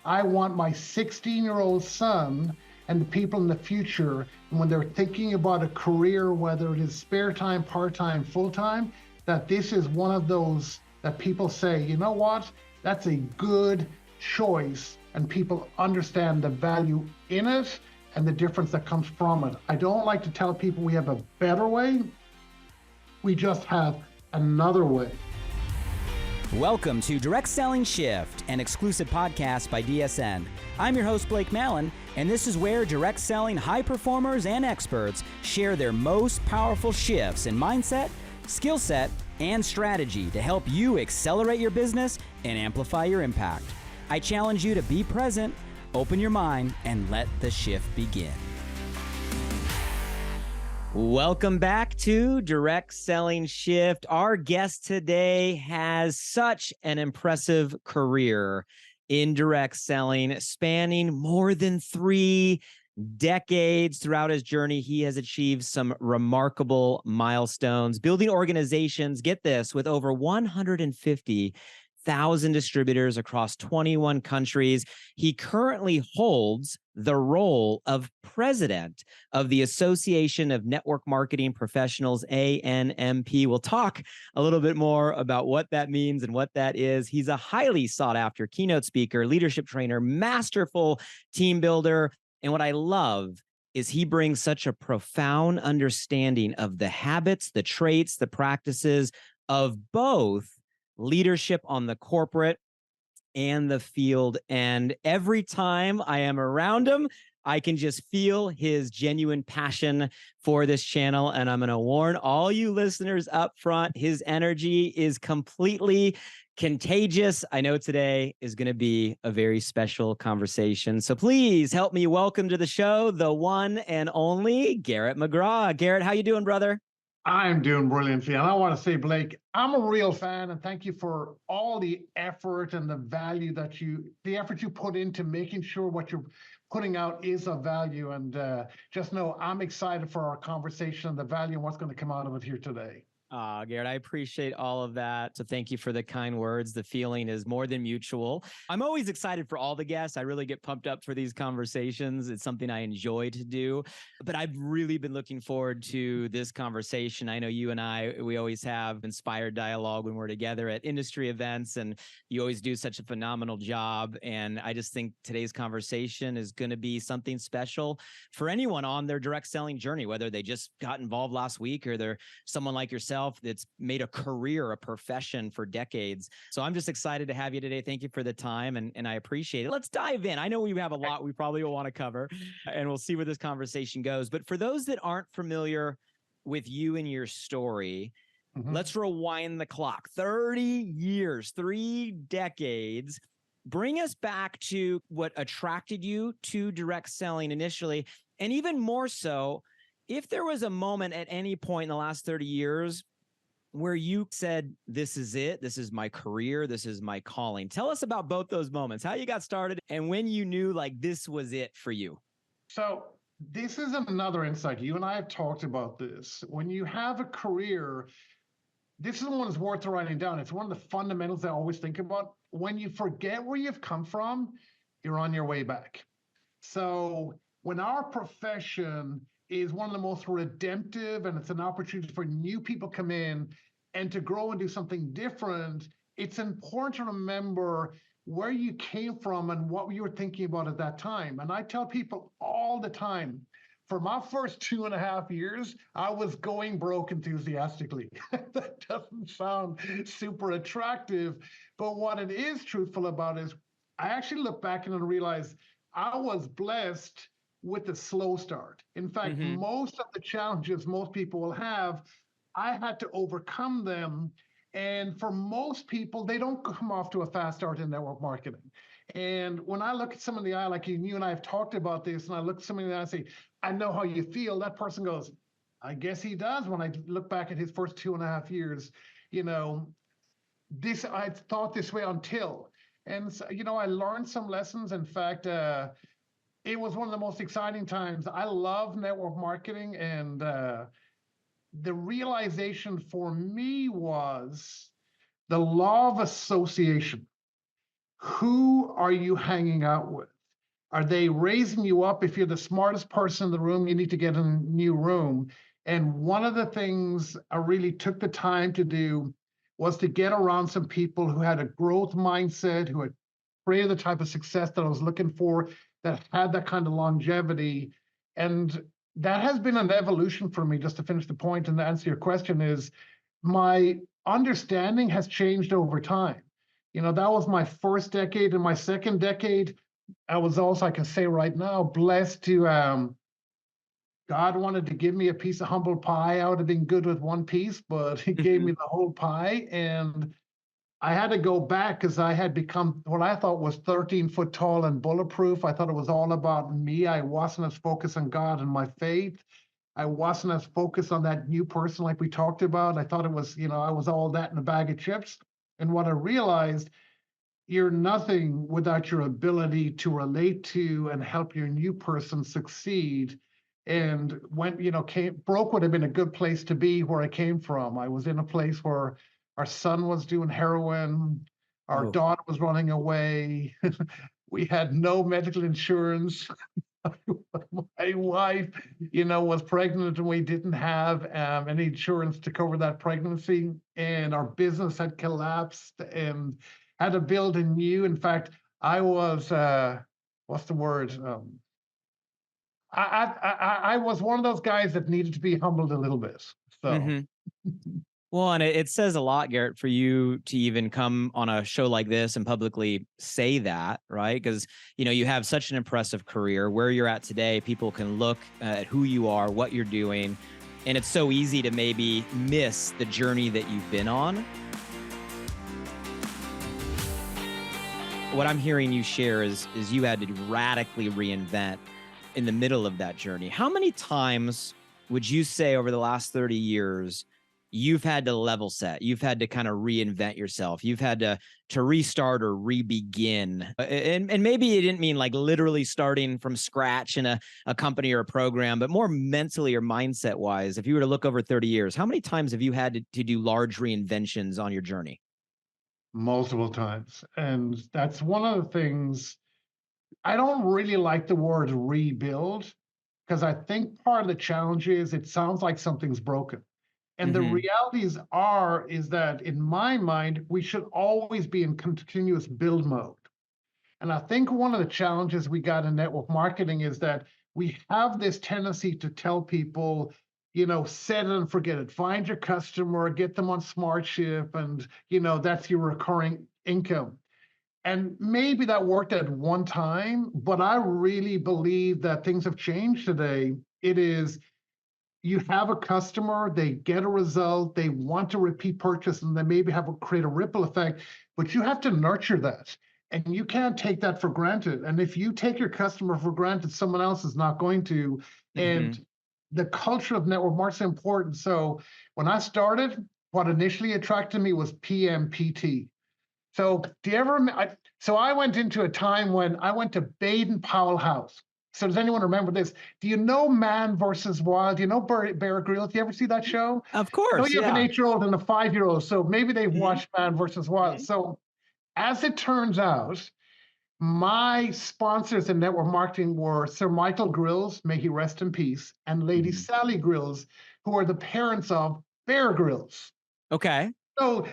I want my 16-year-old son and the people in the future, when they're thinking about a career, whether it is spare time, part-time, full-time, that this is one of those that people say, you know what, that's a good choice, and people understand the value in it and the difference that comes from it. I don't like to tell people we have a better way. We just have another way. Welcome to Direct Selling Shift, an exclusive podcast by DSN. I'm your host, Blake Mallon, and this is where direct selling high performers and experts share their most powerful shifts in mindset, skill set, and strategy to help you accelerate your business and amplify your impact. I challenge you to be present, open your mind, and let the shift begin. Welcome back to Direct Selling Shift. Our guest today has such an impressive career in direct selling, spanning more than 3 decades. Throughout his journey, he has achieved some remarkable milestones, building organizations, get this, with over 150,000 distributors across 21 countries. He currently holds the role of president of the Association of Network Marketing Professionals, ANMP. We'll talk a little bit more about what that means and what that is. He's a highly sought after keynote speaker, leadership trainer, masterful team builder. And what I love is he brings such a profound understanding of the habits, the traits, the practices of both leadership on the corporate and the field. And every time I am around him, I can just feel his genuine passion for this channel. And I'm going to warn all you listeners up front, his energy is completely contagious. I know today is going to be a very special conversation. So please help me welcome to the show, the one and only Garrett McGrath. Garrett, how you doing, brother? I'm doing brilliantly. And I want to say, Blake, I'm a real fan, and thank you for all the effort and the value that the effort you put into making sure what you're putting out is of value. And just know I'm excited for our conversation and the value and what's going to come out of it here today. Garrett, I appreciate all of that. So thank you for the kind words. The feeling is more than mutual. I'm always excited for all the guests. I really get pumped up for these conversations. It's something I enjoy to do, but I've really been looking forward to this conversation. I know you and we always have inspired dialogue when we're together at industry events, and you always do such a phenomenal job. And I just think today's conversation is going to be something special for anyone on their direct selling journey, whether they just got involved last week or they're someone like yourself that's made a career, a profession for decades. So I'm just excited to have you today. Thank you for the time, and I appreciate it. Let's dive in. I know we have a lot we probably will want to cover, and we'll see where this conversation goes. But for those that aren't familiar with you and your story, let's rewind the clock. 30 years, 3 decades. Bring us back to what attracted you to direct selling initially, and even more so, if there was a moment at any point in the last 30 years where you said, this is it, this is my career, this is my calling. Tell us about both those moments, how you got started and when you knew like this was it for you. So this is another insight. You and I have talked about this. When you have a career, this is one that's worth writing down. It's one of the fundamentals I always think about. When you forget where you've come from, you're on your way back. So when our profession is one of the most redemptive, and it's an opportunity for new people to come in and to grow and do something different, it's important to remember where you came from and what you were thinking about at that time. And I tell people all the time, for my first 2.5 years, I was going broke enthusiastically. That doesn't sound super attractive, but what it is truthful about is I actually look back and realize I was blessed with a slow start. In fact, most of the challenges most people will have, I had to overcome them. And for most people, they don't come off to a fast start in network marketing. And when I look at someone in the eye, like you and I have talked about this, and I look at someone in the eye and say, I know how you feel, that person goes, I guess he does. When I look back at his first 2.5 years, I thought this way until. And so, I learned some lessons. In fact, it was one of the most exciting times. I love network marketing, and the realization for me was the law of association. who are you hanging out with? Are they raising you up? If you're the smartest person in the room, you need to get in a new room. And one of the things I really took the time to do was to get around some people who had a growth mindset, who had created the type of success that I was looking for, that had that kind of longevity. And that has been an evolution for me, just to finish the point and answer your question, is my understanding has changed over time. That was my first decade. In my second decade, I was also, I can say right now, blessed to, God wanted to give me a piece of humble pie. I would have been good with one piece, but he gave me the whole pie. And I had to go back because I had become what I thought was 13 foot tall and bulletproof. I thought it was all about me. I wasn't as focused on God and my faith. I wasn't as focused on that new person like we talked about. I thought it was, I was all that in a bag of chips. And what I realized, you're nothing without your ability to relate to and help your new person succeed. And when, broke would have been a good place to be where I came from. I was in a place where our son was doing heroin, our daughter was running away. We had no medical insurance. My wife, was pregnant and we didn't have any insurance to cover that pregnancy. And our business had collapsed and had to build a new. In fact, I was, what's the word? I was one of those guys that needed to be humbled a little bit. So. Well, and it says a lot, Garrett, for you to even come on a show like this and publicly say that, right? Because, you have such an impressive career. Where you're at today, people can look at who you are, what you're doing, and it's so easy to maybe miss the journey that you've been on. What I'm hearing you share is you had to radically reinvent in the middle of that journey. How many times would you say over the last 30 years, you've had to level set, you've had to kind of reinvent yourself, you've had to restart or re-begin? And maybe you didn't mean like literally starting from scratch in a company or a program, but more mentally or mindset wise, if you were to look over 30 years, how many times have you had to do large reinventions on your journey? Multiple times. And that's one of the things, I don't really like the word rebuild, because I think part of the challenge is it sounds like something's broken. And the realities is that in my mind, we should always be in continuous build mode. And I think one of the challenges we got in network marketing is that we have this tendency to tell people, set it and forget it. Find your customer, get them on SmartShip, and that's your recurring income. And maybe that worked at one time, but I really believe that things have changed today. It is, you have a customer, they get a result, they want to repeat purchase, and they maybe create a ripple effect, but you have to nurture that. And you can't take that for granted. And if you take your customer for granted, someone else is not going to. And the culture of network marketing is important. So when I started, what initially attracted me was PMPT. So do you ever, so I went into a time when I went to Baden-Powell House. So does anyone remember this? Do you know Man versus Wild? Do you know Bear Grylls? Do you ever see that show? Of I know course, you have an yeah. 8-year-old and a 5-year-old, so maybe they've watched Man versus Wild. So as it turns out, my sponsors in network marketing were Sir Michael Grylls, may he rest in peace, and Lady Sally Grylls, who are the parents of Bear Grylls. Okay. So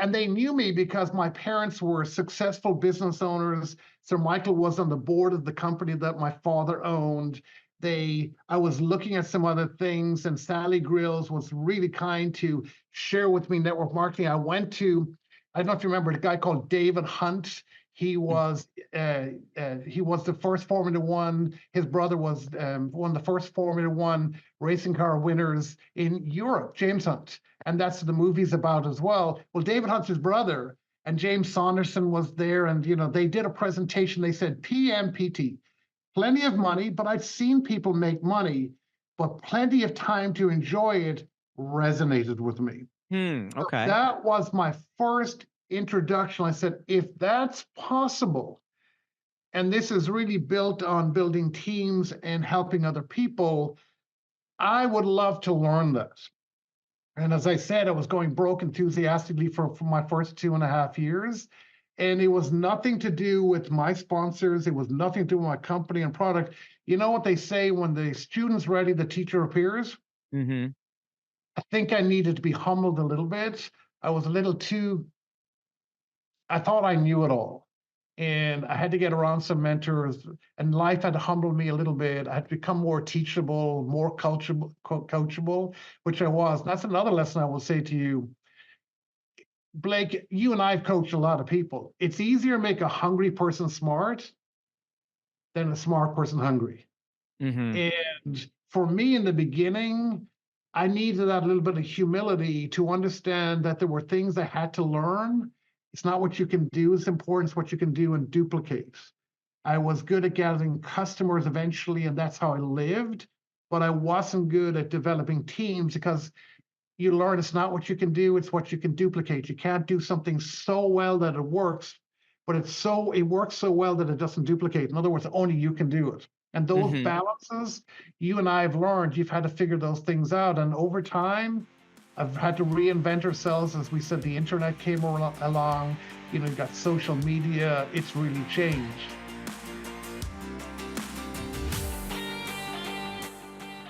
and they knew me because my parents were successful business owners. Sir Michael was on the board of the company that my father owned. I was looking at some other things, and Sally Grills was really kind to share with me network marketing. I don't know if you remember, a guy called David Hunt. He was the first Formula One. His brother was one of the first Formula One racing car winners in Europe, James Hunt. And that's what the movie's about as well. Well, David Hunt's his brother, and James Saunderson was there, and they did a presentation. They said PMPT, plenty of money, but I've seen people make money, but plenty of time to enjoy it resonated with me. Okay. So that was my first introduction. I said, if that's possible, and this is really built on building teams and helping other people, I would love to learn this. And as I said, I was going broke enthusiastically for my first 2.5 years. And it was nothing to do with my sponsors. It was nothing to do with my company and product. You know what they say, when the student's ready, the teacher appears? Mm-hmm. I think I needed to be humbled a little bit. I was a little too, I thought I knew it all. And I had to get around some mentors, and life had to humble me a little bit. I had to become more teachable, more coachable, which I was. That's another lesson I will say to you. Blake, you and I have coached a lot of people. It's easier to make a hungry person smart than a smart person hungry. Mm-hmm. And for me in the beginning, I needed that little bit of humility to understand that there were things I had to learn. It's not what you can do is important, it's what you can do and duplicate. I was good at gathering customers eventually, and that's how I lived, but I wasn't good at developing teams, because you learn it's not what you can do, it's what you can duplicate. You can't do something so well that it works, but it works so well that it doesn't duplicate. In other words, only you can do it. And those Mm-hmm. balances, you and I have learned, you've had to figure those things out. And over time, I've had to reinvent ourselves. As we said, the internet came along, you got social media, it's really changed.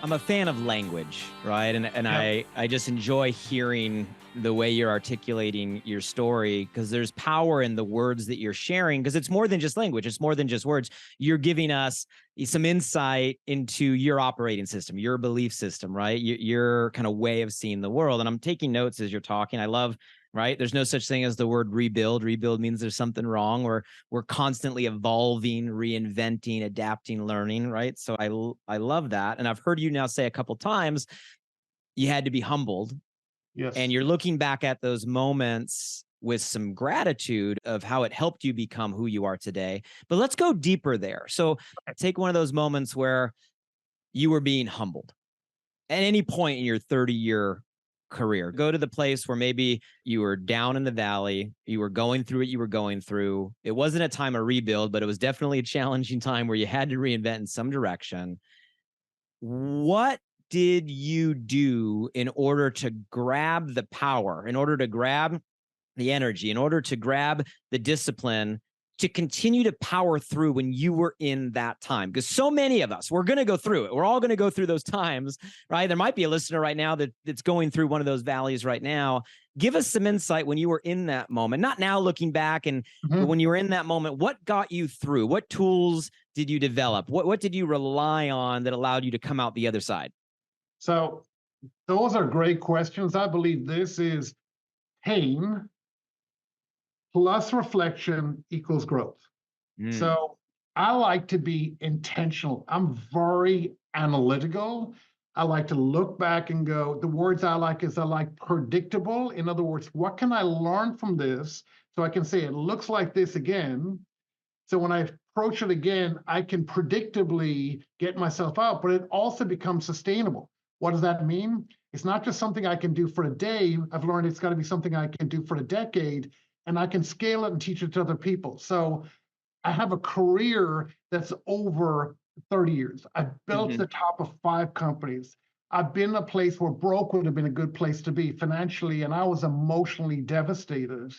I'm a fan of language, right? And Yeah. I just enjoy hearing the way you're articulating your story, because there's power in the words that you're sharing, because it's more than just language. It's more than just words. You're giving us some insight into your operating system, your belief system, right? Your kind of way of seeing the world. And I'm taking notes as you're talking. I love, right? There's no such thing as the word rebuild. Rebuild means there's something wrong, or we're constantly evolving, reinventing, adapting, learning, right? So I love that. And I've heard you now say a couple times, you had to be humbled, and Yes. you're looking back at those moments with some gratitude of how it helped you become who you are today. But let's go deeper there. So take one of those moments where you were being humbled at any point in your 30-year career. Go to the place where maybe you were down in the valley, you were going through what you were going through. It wasn't a time of rebuild, but it was definitely a challenging time where you had to reinvent in some direction. What did you do in order to grab the power, in order to grab the energy, in order to grab the discipline to continue to power through when you were in that time? Because so many of us, we're going to go through it. We're all going to go through those times, right? There might be a listener right now that's going through one of those valleys right now. Give us some insight when you were in that moment, not now looking back, but when you were in that moment, what got you through? What tools did you develop? What did you rely on that allowed you to come out the other side? So those are great questions. I believe this is pain plus reflection equals growth. Mm. So I like to be intentional. I'm very analytical. I like to look back and go, the words I like is I like predictable. In other words, what can I learn from this? So I can say it looks like this again. So when I approach it again, I can predictably get myself out, but it also becomes sustainable. What does that mean? It's not just something I can do for a day. I've learned it's got to be something I can do for a decade, and I can scale it and teach it to other people. So I have a career that's over 30 years. I've built Mm-hmm. the top of 5 companies. I've been in a place where broke would have been a good place to be financially, and I was emotionally devastated.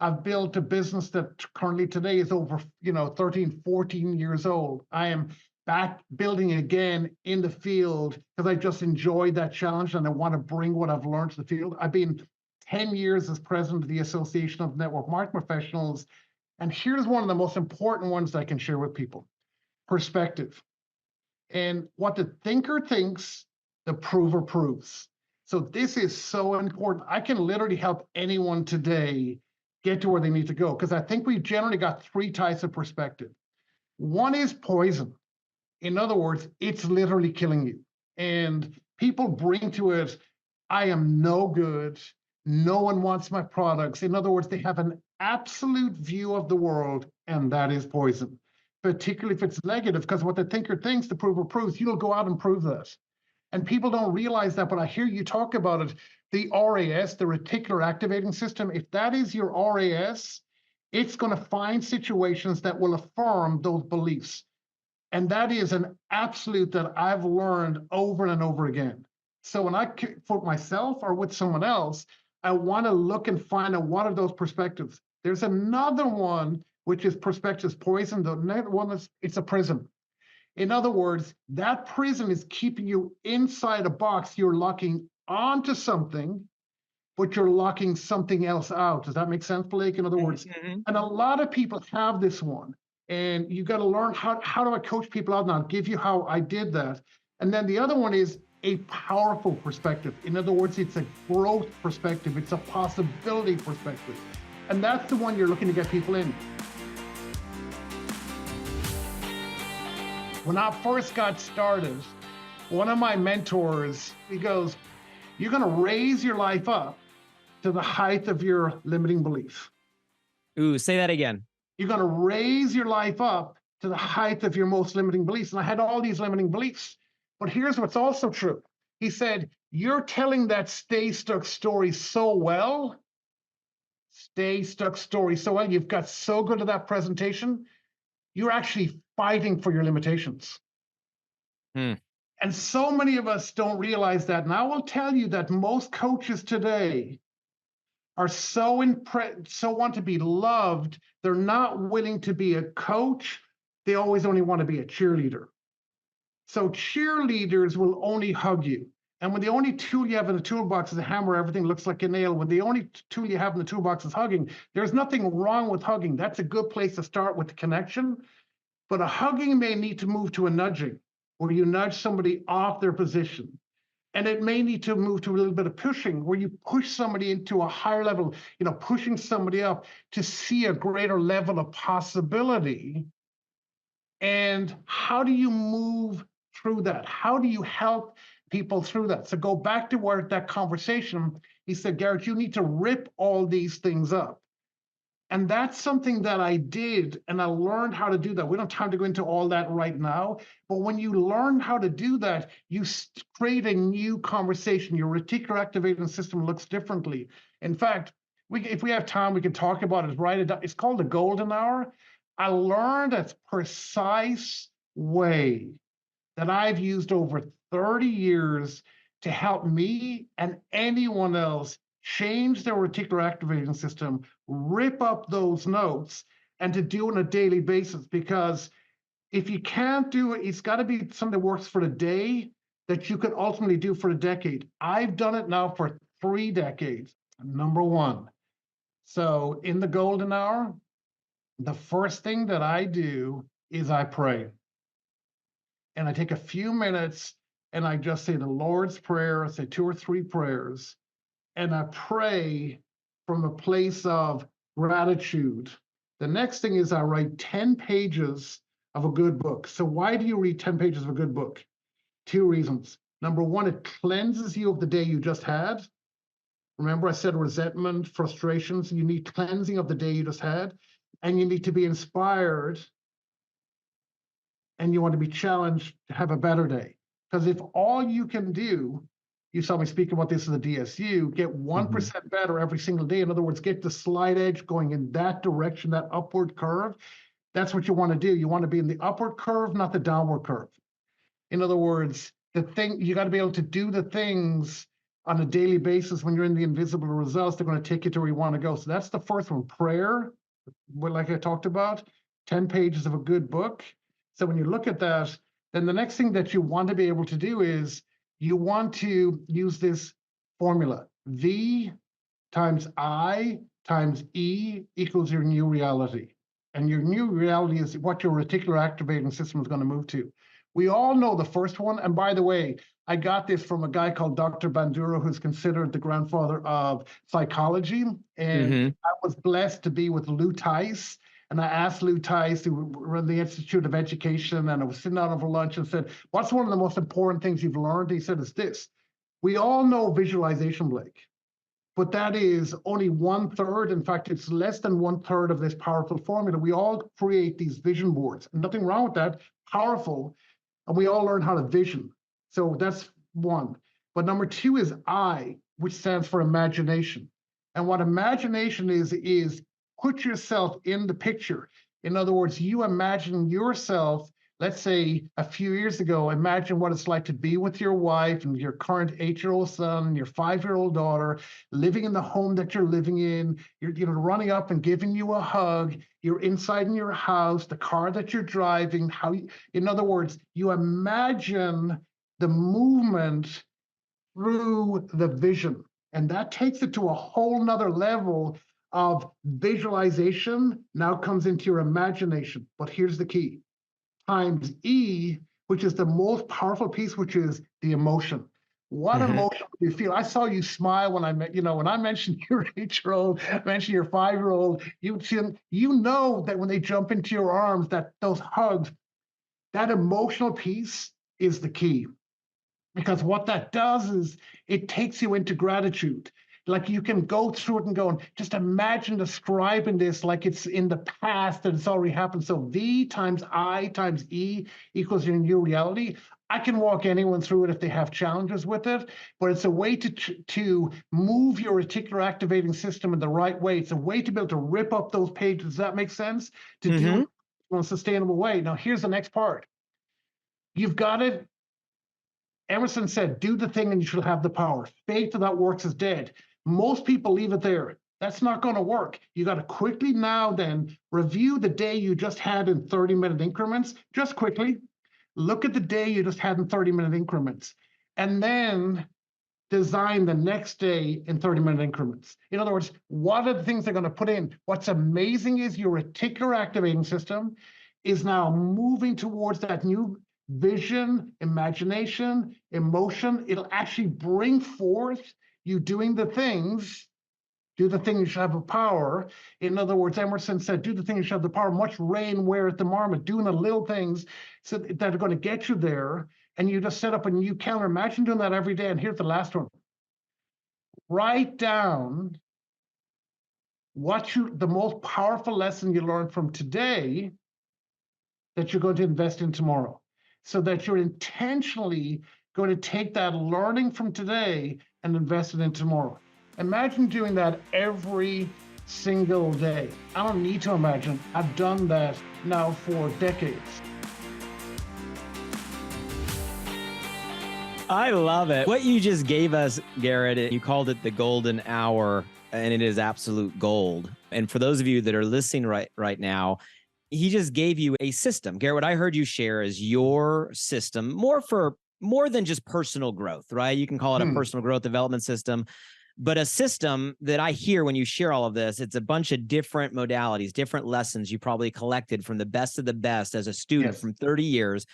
I've built a business that currently today is over, 13, 14 years old. I am back building again in the field because I just enjoyed that challenge and I want to bring what I've learned to the field. I've been 10 years as president of the Association of Network Marketing Professionals. And here's one of the most important ones that I can share with people: perspective. And what the thinker thinks, the prover proves. So this is so important. I can literally help anyone today get to where they need to go, because I think we've generally got 3 types of perspective. One is poison. In other words, it's literally killing you. And people bring to it, I am no good. No one wants my products. In other words, they have an absolute view of the world, and that is poison, particularly if it's negative, because what the thinker thinks, the prover proves. You'll go out and prove that. And people don't realize that, but I hear you talk about it. The RAS, the reticular activating system, if that is your RAS, it's going to find situations that will affirm those beliefs. And that is an absolute that I've learned over and over again. So when for myself or with someone else, I want to look and find out what are those perspectives. There's another one, which is perspective's poison. The next one is it's a prison. In other words, that prison is keeping you inside a box. You're locking onto something, but you're locking something else out. Does that make sense, Blake? In other words, and a lot of people have this one, and you got to learn how do I coach people out now? I'll give you how I did that. And then the other one is a powerful perspective. In other words, it's a growth perspective. It's a possibility perspective. And that's the one you're looking to get people in. When I first got started, one of my mentors, he goes, you're going to raise your life up to the height of your limiting belief. Ooh, say that again. You're going to raise your life up to the height of your most limiting beliefs. And I had all these limiting beliefs. But here's what's also true. He said, you're telling that stay stuck story so well. Stay stuck story so well. You've got so good at that presentation. You're actually fighting for your limitations. And so many of us don't realize that. And I will tell you that most coaches today are so want to be loved. They're not willing to be a coach. They always only want to be a cheerleader. So cheerleaders will only hug you. And when the only tool you have in the toolbox is a hammer, everything looks like a nail. When the only tool you have in the toolbox is hugging, there's nothing wrong with hugging. That's a good place to start with the connection. But a hugging may need to move to a nudging, where you nudge somebody off their position. And it may need to move to a little bit of pushing, where you push somebody into a higher level, pushing somebody up to see a greater level of possibility. And how do you move through that? How do you help people through that? So go back to where that conversation, he said, Garrett, you need to rip all these things up. And that's something that I did, and I learned how to do that. We don't have time to go into all that right now, but when you learn how to do that, you create a new conversation. Your reticular activating system looks differently. In fact, if we have time, we can talk about it, write it down. It's called the golden hour. I learned a precise way that I've used over 30 years to help me and anyone else change their reticular activating system, rip up those notes, and to do on a daily basis. Because if you can't do it, it's got to be something that works for the day that you could ultimately do for a decade. I've done it now for 3 decades. Number one. So in the golden hour, the first thing that I do is I pray. And I take a few minutes and I just say the Lord's Prayer. I say 2 or 3 prayers. And I pray from a place of gratitude. The next thing is I write 10 pages of a good book. So why do you read 10 pages of a good book? 2 reasons. Number one, it cleanses you of the day you just had. Remember I said resentment, frustrations. You need cleansing of the day you just had. And you need to be inspired. And you want to be challenged to have a better day. Because if all you can do, you saw me speak about this in the DSU, get 1% better every single day. In other words, get the slight edge going in that direction, that upward curve. That's what you want to do. You want to be in the upward curve, not the downward curve. In other words, you got to be able to do the things on a daily basis when you're in the invisible results. They're going to take you to where you want to go. So that's the first one, prayer, like I talked about, 10 pages of a good book. So when you look at that, then the next thing that you want to be able to do is you want to use this formula. V times I times E equals your new reality. And your new reality is what your reticular activating system is going to move to. We all know the first one. And by the way, I got this from a guy called Dr. Bandura, who's considered the grandfather of psychology. And I was blessed to be with Lou Tice. And I asked Lou Tice, who run the Institute of Education, and I was sitting down over lunch and said, what's one of the most important things you've learned? He said, it's this. We all know visualization, Blake, but that is only 1/3. In fact, it's less than 1/3 of this powerful formula. We all create these vision boards. And nothing wrong with that, powerful. And we all learn how to vision. So that's one. But number 2 is I, which stands for imagination. And what imagination is put yourself in the picture. In other words, you imagine yourself let's say a few years ago, imagine what it's like to be with your wife and your current 8-year-old son and your 5-year-old daughter, living in the home that you're living in. You're running up and giving you a hug. You're inside in your house, the car that you're driving. In other words, you imagine the movement through the vision. And that takes it to a whole nother level of visualization. Now comes into your imagination. But here's the key. Times E, which is the most powerful piece, which is the emotion. What emotion do you feel? I saw you smile when I met, when I mentioned your 8-year-old, mentioned your 5-year-old, you know that when they jump into your arms, that those hugs, that emotional piece is the key. Because what that does is it takes you into gratitude. Like you can go through it and go, and just imagine describing this like it's in the past and it's already happened. So V times I times E equals your new reality. I can walk anyone through it if they have challenges with it, but it's a way to move your reticular activating system in the right way. It's a way to be able to rip up those pages. Does that make sense? To do it in a sustainable way. Now, here's the next part. You've got it. Emerson said, do the thing and you shall have the power. Faith without works is dead. Most people leave it there. That's not going to work. You got to quickly now then review the day you just had in 30-minute increments. Just quickly look at the day you just had in 30-minute increments. And then design the next day in 30-minute increments. In other words, what are the things they're going to put in? What's amazing is your reticular activating system is now moving towards that new vision, imagination, emotion. It'll actually bring forth you doing the things. Do the thing you should have the power. In other words, Emerson said, do the thing you should have the power. Much rain weareth the marmot. Doing the little things that are going to get you there. And you just set up a new calendar. Imagine doing that every day. And here's the last one. Write down the most powerful lesson you learned from today that you're going to invest in tomorrow. So that you're intentionally going to take that learning from today and invest it in tomorrow. Imagine doing that every single day. I don't need to imagine. I've done that now for decades. I love it. What you just gave us, Garrett, you called it the golden hour, and it is absolute gold. And for those of you that are listening right now, he just gave you a system. Garrett, what I heard you share is your system, more than just personal growth, right? You can call it a personal growth development system, but a system that I hear when you share all of this, it's a bunch of different modalities, different lessons you probably collected from the best of the best as a student from 30 years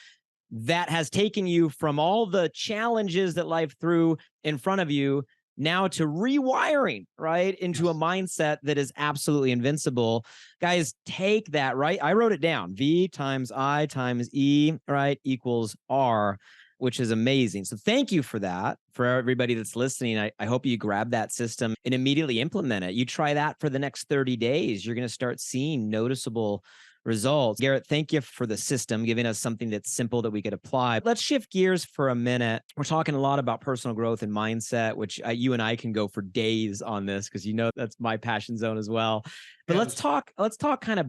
that has taken you from all the challenges that life threw in front of you now to rewiring, right, into a mindset that is absolutely invincible. Guys, take that, right? I wrote it down. V times I times E, right, equals R, which is amazing. So thank you for that. For everybody that's listening, I hope you grab that system and immediately implement it. You try that for the next 30 days. You're going to start seeing noticeable results. Garrett, thank you for the system, giving us something that's simple that we could apply. Let's shift gears for a minute. We're talking a lot about personal growth and mindset, which you and I can go for days on this because that's my passion zone as well. But let's talk kind of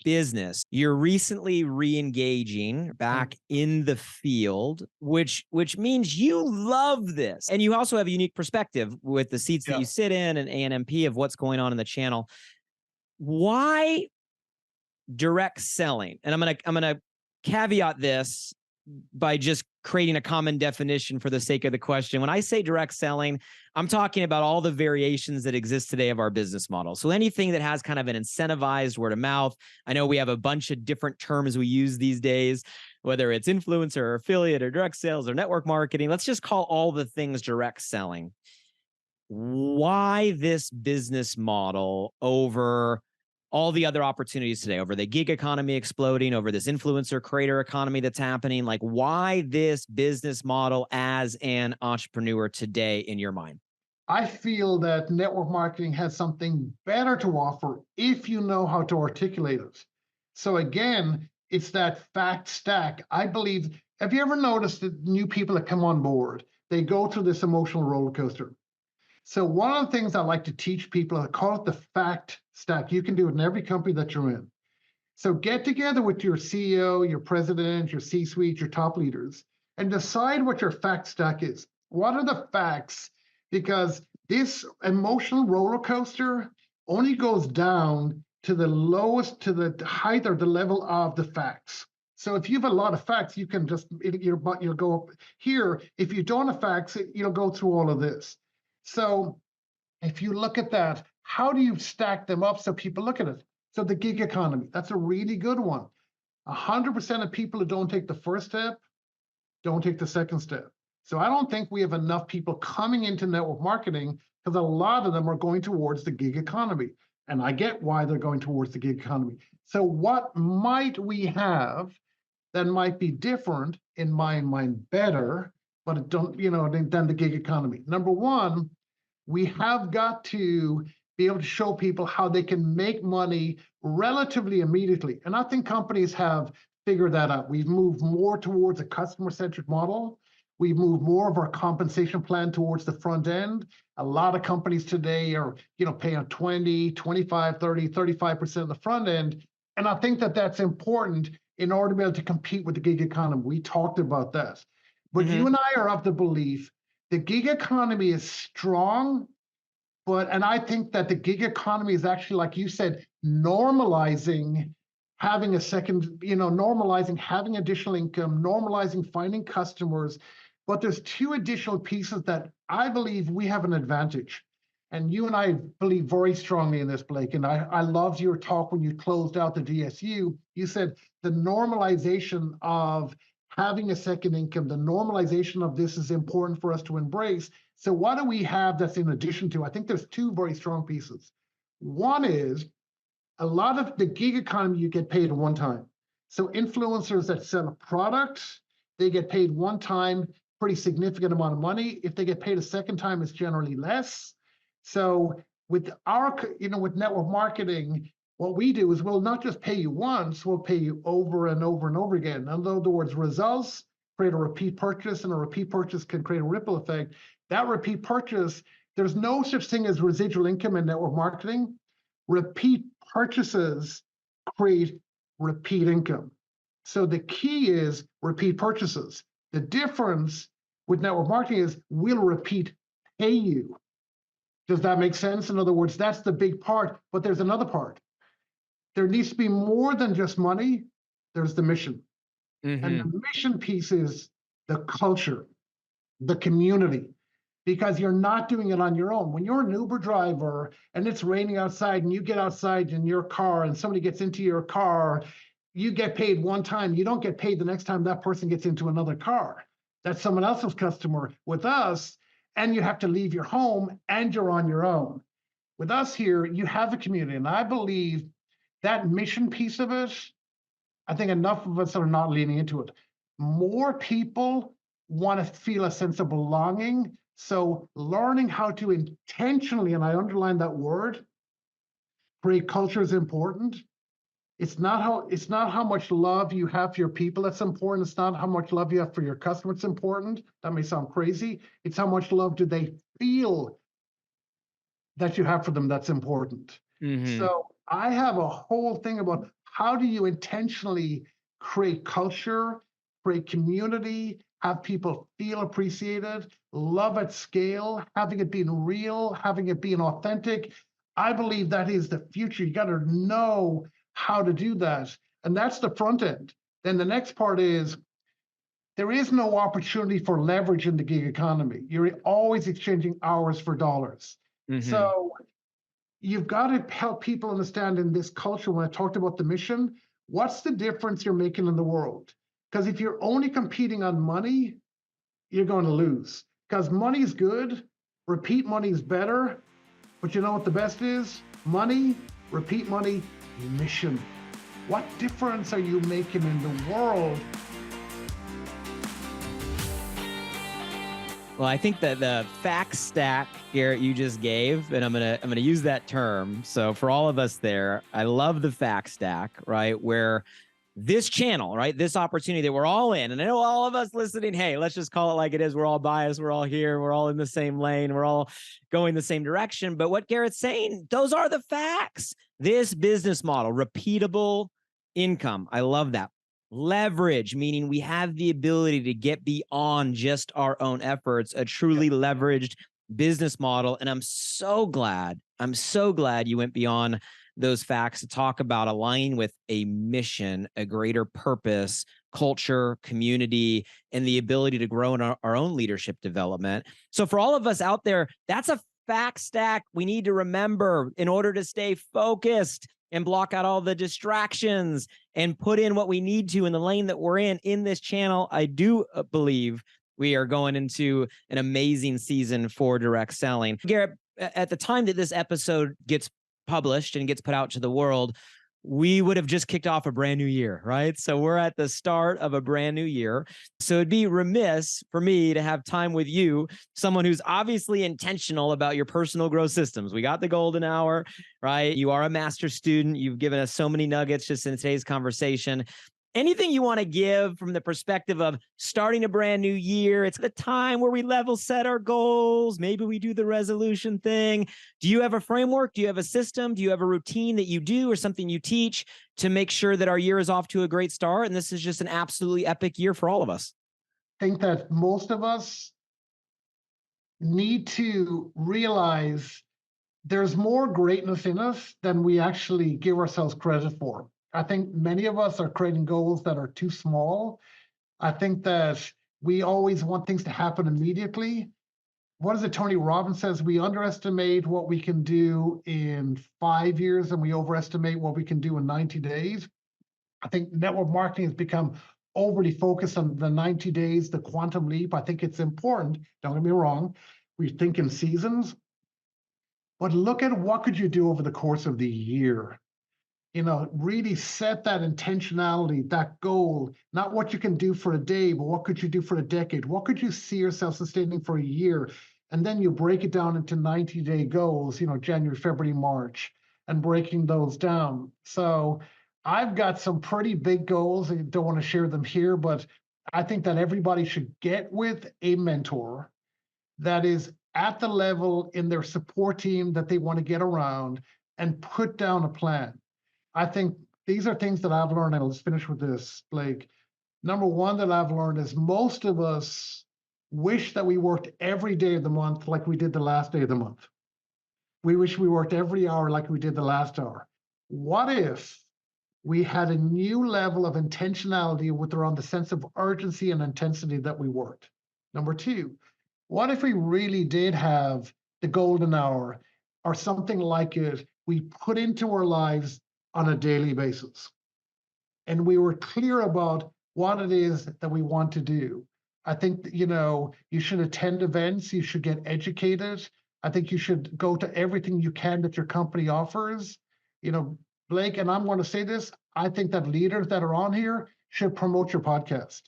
business. You're recently re-engaging back in the field, which means you love this. And you also have a unique perspective with the seats that you sit in and ANMP of what's going on in the channel. Why direct selling? And I'm gonna caveat this by just creating a common definition for the sake of the question. When I say direct selling, I'm talking about all the variations that exist today of our business model. So anything that has kind of an incentivized word of mouth. I know we have a bunch of different terms we use these days, whether it's influencer or affiliate or direct sales or network marketing. Let's just call all the things direct selling. Why this business model over all the other opportunities today, over the gig economy exploding, over this influencer creator economy that's happening? Like, why this business model as an entrepreneur today in your mind? I feel that network marketing has something better to offer if you know how to articulate it. So again, it's that fact stack. I believe, have you ever noticed that new people that come on board, they go through this emotional roller coaster? So one of the things I like to teach people, I call it the fact stack. You can do it in every company that you're in. So get together with your CEO, your president, your C-suite, your top leaders, and decide what your fact stack is. What are the facts? Because this emotional roller coaster only goes down to the lowest, to the height or the level of the facts. So if you have a lot of facts, you can just, you'll go up here. If you don't have facts, you'll go through all of this. So if you look at that, how do you stack them up so people look at it? So the gig economy, that's a really good one. 100% of people who don't take the first step don't take the second step. So I don't think we have enough people coming into network marketing because a lot of them are going towards the gig economy. And I get why they're going towards the gig economy. So what might we have that might be different, in my mind, better, but it don't, than the gig economy? Number one, we have got to be able to show people how they can make money relatively immediately. And I think companies have figured that out. We've moved more towards a customer-centric model. We've moved more of our compensation plan towards the front end. A lot of companies today are, paying 20, 25, 30, 35% of the front end. And I think that that's important in order to be able to compete with the gig economy. We talked about that. But you and I are of the belief the gig economy is strong, and I think that the gig economy is actually, like you said, normalizing having a second, normalizing having additional income, normalizing finding customers. But there's two additional pieces that I believe we have an advantage. And you and I believe very strongly in this, Blake. And I loved your talk when you closed out the DSU. You said the normalization of having a second income, the normalization of this is important for us to embrace. So what do we have that's in addition to? I think there's two very strong pieces. One is a lot of the gig economy, you get paid one time. So influencers that sell a product, they get paid one time, pretty significant amount of money. If they get paid a second time, it's generally less. So with with network marketing, what we do is we'll not just pay you once, we'll pay you over and over and over again. In other words, results create a repeat purchase, and a repeat purchase can create a ripple effect. That repeat purchase, there's no such thing as residual income in network marketing. Repeat purchases create repeat income. So the key is repeat purchases. The difference with network marketing is we'll repeat pay you. Does that make sense? In other words, that's the big part, but there's another part. There needs to be more than just money. There's the mission. And the mission piece is the culture, the community, because you're not doing it on your own. When you're an Uber driver and it's raining outside and you get outside in your car and somebody gets into your car, you get paid one time. You don't get paid the next time that person gets into another car. That's someone else's customer. With us, and you have to leave your home and you're on your own. With us here, you have a community. And I believe that mission piece of it, I think enough of us are not leaning into it. More people want to feel a sense of belonging. So learning how to intentionally, and I underline that word, create culture is important. It's not how much love you have for your people that's important. It's not how much love you have for your customer it's important. That may sound crazy. It's how much love do they feel that you have for them that's important. So I have a whole thing about how do you intentionally create culture, create community, have people feel appreciated, love at scale, having it being real, having it being authentic. I believe that is the future. You got to know how to do that. And that's the front end. Then the next part is there is no opportunity for leverage in the gig economy. You're always exchanging hours for dollars. So you've got to help people understand in this culture, when I talked about the mission, what's the difference you're making in the world? Because if you're only competing on money, you're going to lose. Because money is good, repeat money is better, but you know what the best is? Money, repeat money, mission. What difference are you making in the world? Well, I think that the fact stack, Garrett, you just gave, and I'm gonna use that term. So for all of us there, I love the fact stack, right? Where this channel, right? This opportunity that we're all in, and I know all of us listening, hey, let's just call it like it is. We're all biased. We're all here. We're all in the same lane. We're all going the same direction. But what Garrett's saying, those are the facts. This business model, repeatable, income. I love that. Leverage, meaning we have the ability to get beyond just our own efforts, a truly leveraged business model. And I'm so glad you went beyond those facts to talk about aligning with a mission, a greater purpose, culture, community, and the ability to grow in our own leadership development. So for all of us out there, that's a fact stack we need to remember in order to stay focused and block out all the distractions and put in what we need to in the lane that we're in this channel. I do believe we are going into an amazing season for direct selling. Garrett, at the time that this episode gets published and gets put out to the world, we would have just kicked off a brand new year, right? So we're at the start of a brand new year. So it'd be remiss for me to have time with you, someone who's obviously intentional about your personal growth systems. We got the golden hour, right? You are a master student. You've given us so many nuggets just in today's conversation. Anything you want to give from the perspective of starting a brand new year? It's the time where we level set our goals. Maybe we do the resolution thing. Do you have a framework? Do you have a system? Do you have a routine that you do or something you teach to make sure that our year is off to a great start? And this is just an absolutely epic year for all of us. I think that most of us need to realize there's more greatness in us than we actually give ourselves credit for. I think many of us are creating goals that are too small. I think that we always want things to happen immediately. What is it Tony Robbins says? We underestimate what we can do in 5 years and we overestimate what we can do in 90 days. I think network marketing has become overly focused on the 90 days, the quantum leap. I think it's important. Don't get me wrong. We think in seasons, but look at what could you do over the course of the year. Really set that intentionality, that goal, not what you can do for a day, but what could you do for a decade? What could you see yourself sustaining for a year? And then you break it down into 90-day goals, January, February, March, and breaking those down. So I've got some pretty big goals. I don't want to share them here, but I think that everybody should get with a mentor that is at the level in their support team that they want to get around and put down a plan. I think these are things that I've learned, and let's finish with this, Blake. Number one that I've learned is most of us wish that we worked every day of the month like we did the last day of the month. We wish we worked every hour like we did the last hour. What if we had a new level of intentionality with around the sense of urgency and intensity that we worked? Number two, what if we really did have the golden hour or something like it we put into our lives on a daily basis? And we were clear about what it is that we want to do. I think, you should attend events, you should get educated. I think you should go to everything you can that your company offers. Blake, and I'm going to say this, I think that leaders that are on here should promote your podcast.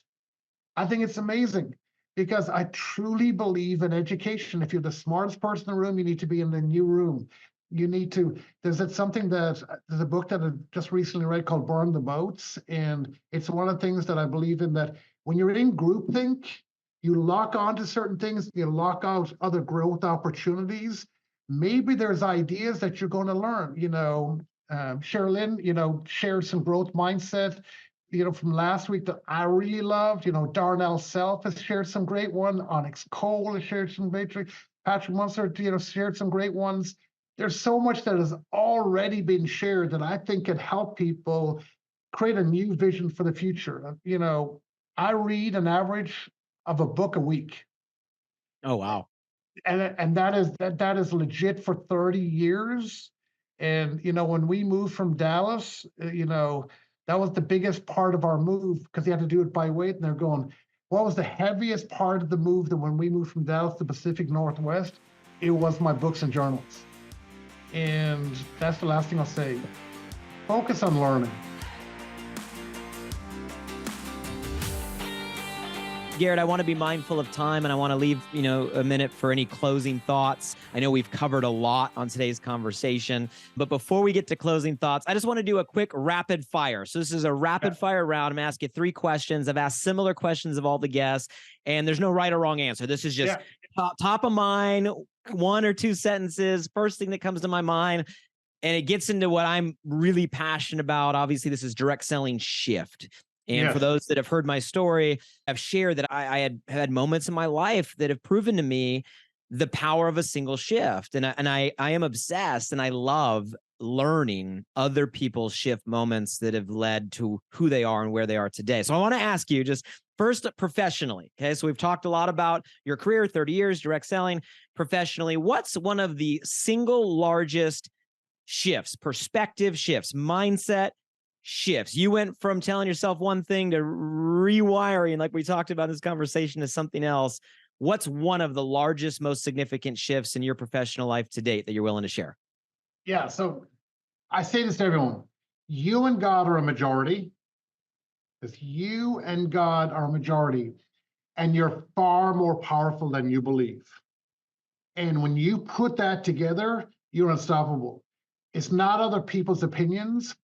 I think it's amazing because I truly believe in education. If you're the smartest person in the room, you need to be in the new room. There's a book that I just recently read called Burn the Boats. And it's one of the things that I believe in, that when you're in groupthink, you lock onto certain things, you lock out other growth opportunities. Maybe there's ideas that you're going to learn. Sherilyn, shared some growth mindset, from last week that I really loved. Darnell Self has shared some great one. Onyx Cole has shared some great. Patrick Munster, shared some great ones. There's so much that has already been shared that I think can help people create a new vision for the future. I read an average of a book a week. Oh, wow. And that is legit for 30 years. And, when we moved from Dallas, that was the biggest part of our move because you had to do it by weight. And they're going, what was the heaviest part of the move that when we moved from Dallas to the Pacific Northwest? It was my books and journals. And that's the last thing I'll say. Focus on learning. Garrett, I want to be mindful of time and I want to leave, a minute for any closing thoughts. I know we've covered a lot on today's conversation, but before we get to closing thoughts, I just want to do a quick rapid fire. So this is a rapid fire round. I'm going to ask you 3 questions. I've asked similar questions of all the guests and there's no right or wrong answer. This is just top of mind, 1 or 2 sentences. First thing that comes to my mind. And it gets into what I'm really passionate about. Obviously, this is direct selling shift. And for Yes. those that have heard my story, I've shared that I had moments in my life that have proven to me the power of a single shift. And I am obsessed, and I love learning other people's shift moments that have led to who they are and where they are today. So I want to ask you, just first, professionally. Okay. So we've talked a lot about your career, 30 years, direct selling. Professionally, what's one of the single largest shifts, perspective shifts, mindset shifts? You went from telling yourself one thing to rewiring, like we talked about in this conversation, to something else. What's one of the largest, most significant shifts in your professional life to date that you're willing to share? Yeah. So I say this to everyone. You and God are a majority. If you and God are a majority, and you're far more powerful than you believe. And when you put that together, you're unstoppable. It's not other people's opinions.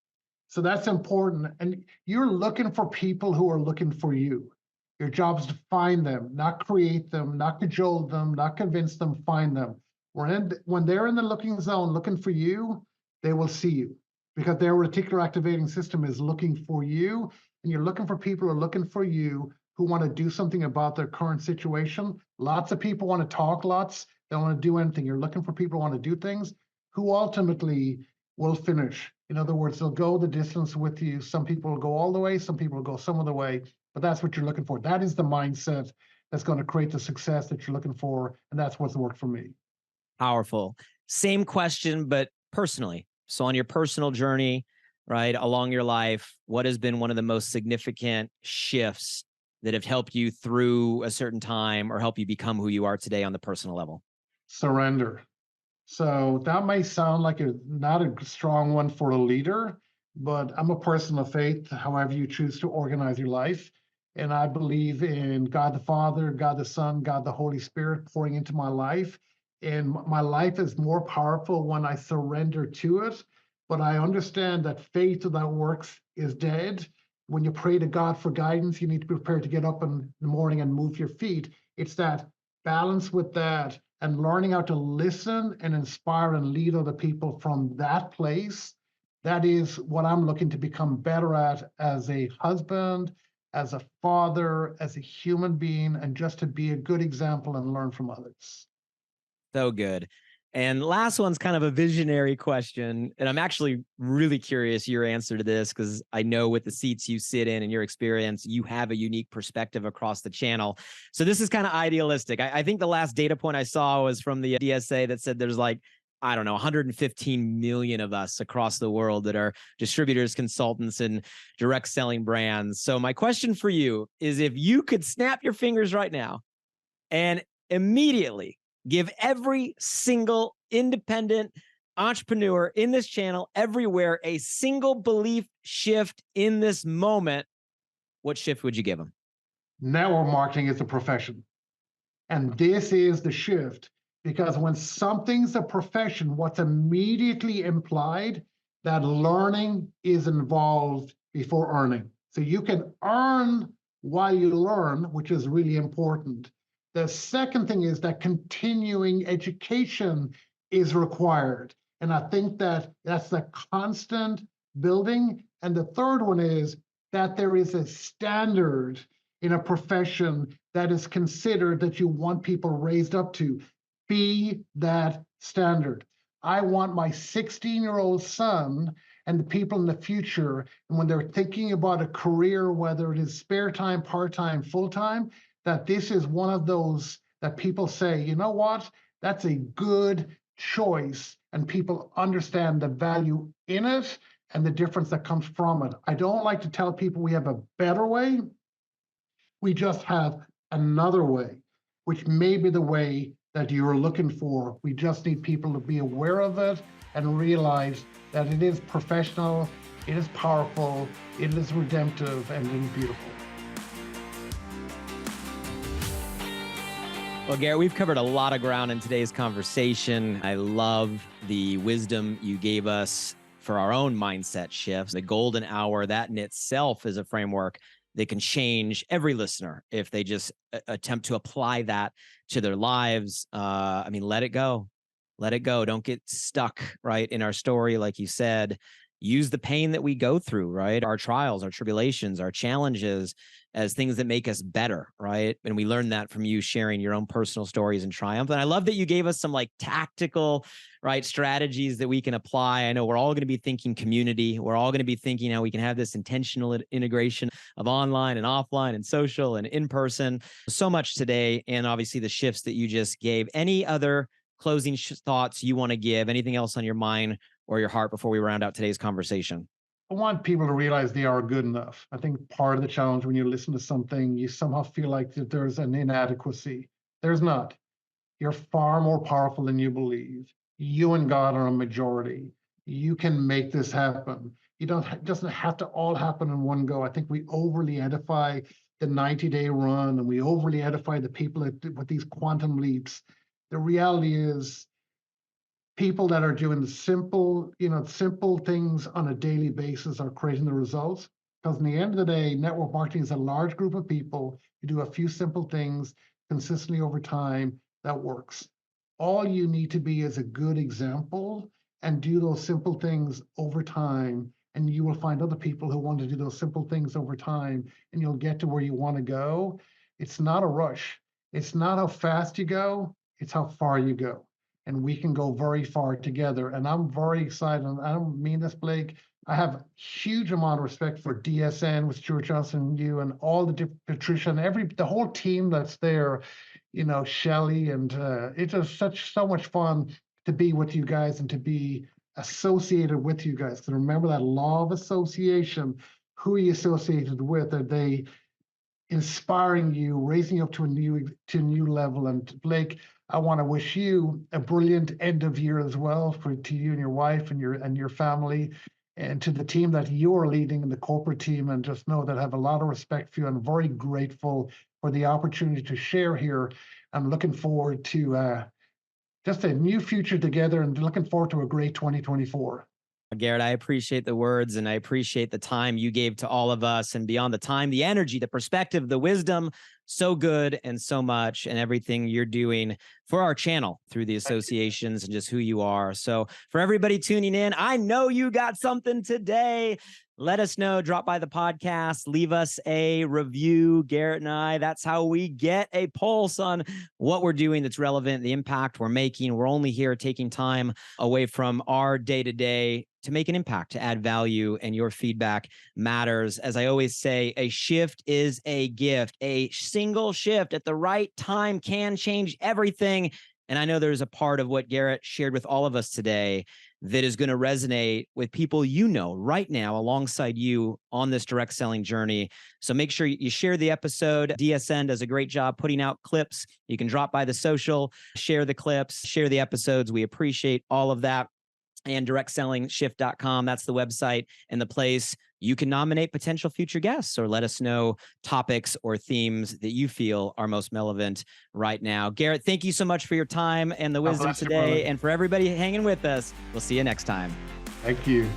So that's important. And you're looking for people who are looking for you. Your job is to find them, not create them, not cajole them, not convince them, find them. When they're in the looking zone looking for you, they will see you because their reticular activating system is looking for you. And you're looking for people who are looking for you who want to do something about their current situation. Lots of people want to talk lots. They don't want to do anything. You're looking for people who want to do things who ultimately will finish. In other words, they'll go the distance with you. Some people will go all the way, some people will go some of the way, but that's what you're looking for. That is the mindset that's going to create the success that you're looking for. And that's what's worked for me. Powerful. Same question, but personally. So on your personal journey, right, along your life, what has been one of the most significant shifts that have helped you through a certain time or help you become who you are today on the personal level? Surrender. So that may sound like not a strong one for a leader, but I'm a person of faith, however you choose to organize your life. And I believe in God the Father, God the Son, God the Holy Spirit pouring into my life. And my life is more powerful when I surrender to it. But I understand that faith without works is dead. When you pray to God for guidance, you need to be prepared to get up in the morning and move your feet. It's that balance with that and learning how to listen and inspire and lead other people from that place. That is what I'm looking to become better at as a husband, as a father, as a human being, and just to be a good example and learn from others. So good. And last one's kind of a visionary question. And I'm actually really curious your answer to this because I know with the seats you sit in and your experience, you have a unique perspective across the channel. So this is kind of idealistic. I think the last data point I saw was from the DSA that said there's like, I don't know, 115 million of us across the world that are distributors, consultants, and direct selling brands. So my question for you is if you could snap your fingers right now and immediately give every single independent entrepreneur in this channel everywhere a single belief shift in this moment, what shift would you give them? Network marketing is a profession. And this is the shift because when something's a profession, what's immediately implied that learning is involved before earning. So you can earn while you learn, which is really important. The second thing is that continuing education is required. And I think that that's the constant building. And the third one is that there is a standard in a profession that is considered that you want people raised up to. Be that standard. I want my 16-year-old son and the people in the future, and when they're thinking about a career, whether it is spare time, part-time, full-time, that this is one of those that people say, you know what, that's a good choice, and people understand the value in it and the difference that comes from it. I don't like to tell people we have a better way. We just have another way, which may be the way that you're looking for. We just need people to be aware of it and realize that it is professional, it is powerful, it is redemptive, and it is beautiful. Well, Garrett, we've covered a lot of ground in today's conversation. I love the wisdom you gave us for our own mindset shifts. The golden hour, that in itself is a framework that can change every listener if they just attempt to apply that to their lives. I mean, let it go. Let it go. Don't get stuck, right, in our story, like you said. Use the pain that we go through, right? Our trials, our tribulations, our challenges as things that make us better, right? And we learned that from you sharing your own personal stories and triumph. And I love that you gave us some like tactical, right, strategies that we can apply. I know we're all going to be thinking community. We're all going to be thinking how we can have this intentional integration of online and offline and social and in person. So much today. And obviously the shifts that you just gave. Any other closing thoughts you want to give? Anything else on your mind or your heart before we round out today's conversation? I want people to realize they are good enough. I think part of the challenge when you listen to something, you somehow feel like that there's an inadequacy. There's not. You're far more powerful than you believe. You and God are a majority. You can make this happen. You don't, it doesn't have to all happen in one go. I think we overly edify the 90-day run, and we overly edify the people with these quantum leaps. The reality is, people that are doing the simple things on a daily basis are creating the results. Because in the end of the day, network marketing is a large group of people who do a few simple things consistently over time that works. All you need to be is a good example and do those simple things over time, and you will find other people who want to do those simple things over time, and you'll get to where you want to go. It's not a rush. It's not how fast you go, it's how far you go. And we can go very far together. And I'm very excited. And I don't mean this, Blake. I have huge amount of respect for DSN with Stuart Johnson and you and all the different Patricia and the whole team that's there, Shelly. And it's just so much fun to be with you guys and to be associated with you guys. So remember that law of association. Who are you associated with? Are they inspiring you, raising you up to a new level? And Blake, I want to wish you a brilliant end of year as well to you and your wife and your family, and to the team that you are leading and the corporate team. And just know that I have a lot of respect for you. I'm very grateful for the opportunity to share here. I'm looking forward to just a new future together, and looking forward to a great 2024. Garrett, I appreciate the words, and I appreciate the time you gave to all of us, and beyond the time, the energy, the perspective, the wisdom. So good and so much, and everything you're doing for our channel through the associations and just who you are. So for everybody tuning in, I know you got something today. Let us know. Drop by the podcast. Leave us a review. Garrett and I, that's how we get a pulse on what we're doing that's relevant, the impact we're making. We're only here taking time away from our day-to-day to make an impact, to add value, and your feedback matters. As I always say, a shift is a gift. A single shift at the right time can change everything. And I know there's a part of what Garrett shared with all of us today that is going to resonate with people right now alongside you on this direct selling journey. So make sure you share the episode. DSN does a great job putting out clips. You can drop by the social, share the clips, share the episodes. We appreciate all of that. And directsellingshift.com, that's the website and the place you can nominate potential future guests, or let us know topics or themes that you feel are most relevant right now. Garrett, thank you so much for your time and the wisdom today. And for everybody hanging with us, we'll see you next time. Thank you.